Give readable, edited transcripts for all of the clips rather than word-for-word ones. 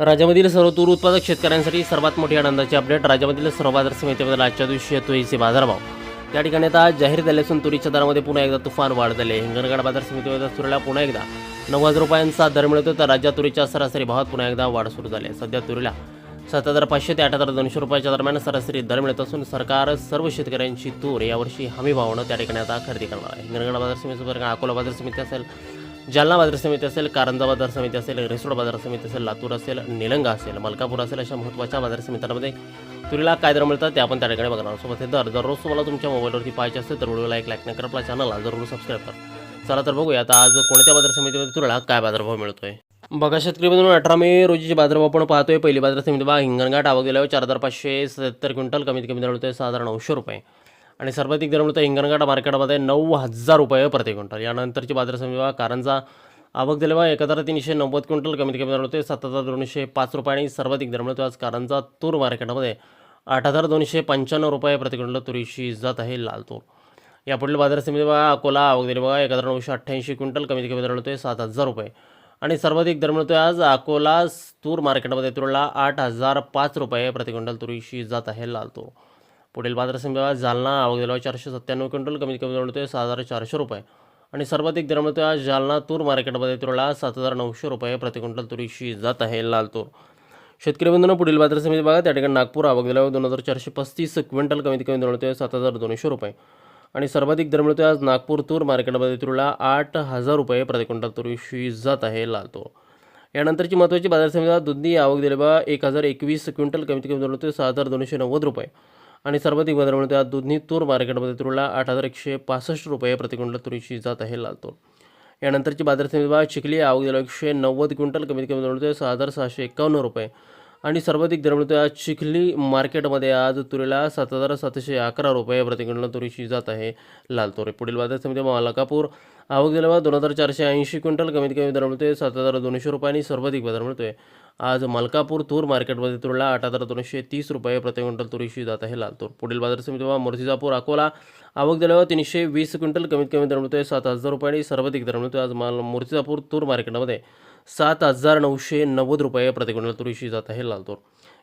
राज्यामधील सर्व तूर उत्पादक शेतकऱ्यांसाठी सर्वात मोठी आनंदाची अपडेट. राज्यामधील सर्व बाजार समितीबद्दल आजच्या दिवशी तुरीचे बाजारभाव त्या ठिकाणी आता जाहीर झाले असून तुरीच्या दरामध्ये पुन्हा एकदा तुफान वाढ झाली आहे. हिंगणघाट बाजार समितीमध्ये तुरीला पुन्हा एकदा 9,000 रुपयांचा दर मिळतो, तर राज्यात तुरीच्या सरासरी भावात पुन्हा एकदा वाढ सुरू झाली आहे. सध्या तुरीला 7,500 ते 8,200 रुपयाच्या दरम्यान सरासरी दर मिळत असून सरकार सर्व शेतकऱ्यांची तूर यावर्षी हमी भावानं त्या ठिकाणी आता खरेदी करणार आहे. हिंगणघाट बाजार समितीबरोबर अकोला बाजार समिती असेल, जालना बाजार समिती असेल, कारंजा बाजार समिती असेल, रिसोड बाजार समिती असेल, लातूर असेल, निलंगा असेल, मलकापूर असेल, अशा महत्त्वाच्या बाजार समित्यांमध्ये तुरीला काय दर मिळतात ते आपण त्या ठिकाणी बघणार. सोबत हे दर दररोज तुम्हाला तुमच्या मोबाईलवरती पाहायचे असेल तर व्हिडिओला एक लाईक नका, आपल्या चॅनलला जरूर सबस्क्राईब करा. चला तर बघूया आता आज कोणत्या बाजार समितीमध्ये तुरीला काय बाजारभाव मिळतोय. बघा शेतकरी बंधूंनो, 18 मे रोजीचे बाजारभाव आपण पाहतोय. पहिली बाजार समिती बघा, हिंगणघाट आवक दिल्यावर 4,570 क्विंटल, कमीत कमी दर मिळतोय 6,900 रुपये आणि सर्वाधिक दर मिळतोय हिंगणघाट मार्केटमध्ये 9,000 रुपये प्रति क्विंटल. यानंतरची बाजार समिती बघा, कारंजा आवक दिल्यावर 1,390 क्विंटल, कमीत कमी दर मिळतोय 7,205 रुपये आणि सर्वाधिक दर मिळतो आज कारंजा तूर मार्केटमध्ये 8,295 रुपये प्रति क्विंटल तुरीची जात आहे लाल तूर. यापुढील बाजार समिती बघा, अकोला आवक दिली बघा 1,988 क्विंटल, कमीत कमी दर मिळतोय 7,000 रुपये आणि सर्वाधिक दर मिळतोय आज अकोला तूर मार्केटमध्ये तुरीला 8,005 रुपये प्रति क्विंटल तुरीची जात आहे लाल तूर. पुढील बाजार समिती बघा, जालना आवक दिल्यावर 497 क्विंटल, कमीत कमी दर मिळतोय 6,400 रुपये आणि सर्वाधिक दर मिळतोय आज जालना तूर मार्केटमध्ये तुरीला 7,900 रुपये प्रति क्विंटल तुरीची जात आहे लाल तूर. शेतकरी बंधूंनो, पुढील बाजार समिती बघा, त्या ठिकाणी नागपूर आवक दिल्यावर 2,435 क्विंटल, कमीत कमी दर मिळतोय 7,200 रुपये आणि सर्वाधिक दर मिळतोय आज नागपूर तूर मार्केटमध्ये तुरीला 8,000 रुपये प्रति क्विंटल तुरीची जात आहे लाल तूर. यानंतरची महत्त्वाची बाजार समिती दुधी आवक दिली बघा 1,021 क्विंटल, कमीत कमी दर मिळतोय 6,290 रुपये आणि सर्वाधिक बाजार मिळतोय आज दुधी तूर मार्केटमध्ये तुरीला 8,165 रुपये प्रति क्विंटल तुरीची जात आहे लाल तूर. यानंतरची बाजार समिती बघा, चिखली आवक दिल्यावर 190 क्विंटल, कमीत कमी दर मिळतोय 6,651 रुपये आणि सर्वाधिक दर मिळतोय आज चिखली मार्केटमध्ये आज तुरीला 7,711 रुपये प्रति क्विंटल तुरीची जात आहे लाल तूर. पुढील बाजार समिती मलकापूर आवक दिल्यावर 2,480 क्विंटल, कमीत कमी दर मिळतोय 7,200 रुपये आणि सर्वाधिक बाजार मिळतोय आज मलकापूर तूर मार्केटमध्ये तुरीला 8,230 रुपये प्रति क्विंटल तुरीची जात आहे लाल तूर. पुढील बाजार समिती मूर्तिजापूर अकोला आवक दिल्यावर 320 क्विंटल, कमीत कमी दर मिळतोय 7,000 रुपये आणि सर्वाधिक दर मिळतोय आज मूर्तिजापूर तूर मार्केटमध्ये 7,990 रुपये प्रति क्विंटल तुरीची जात आहे लाल तूर.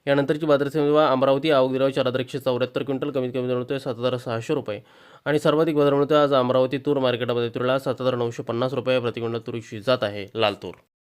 यानंतरची बाजार समिती अमरावती आवक दिल्यावर 4,174 क्विंटल, कमीत कमी दर मिळतोय 7,600 रुपये आणि सर्वाधिक बाजार मिळतोय आज अमरावती तूर मार्केटमध्ये तुरीला 7,950 रुपये प्रति क्विंटल तुरीची जात आहे लाल तूर.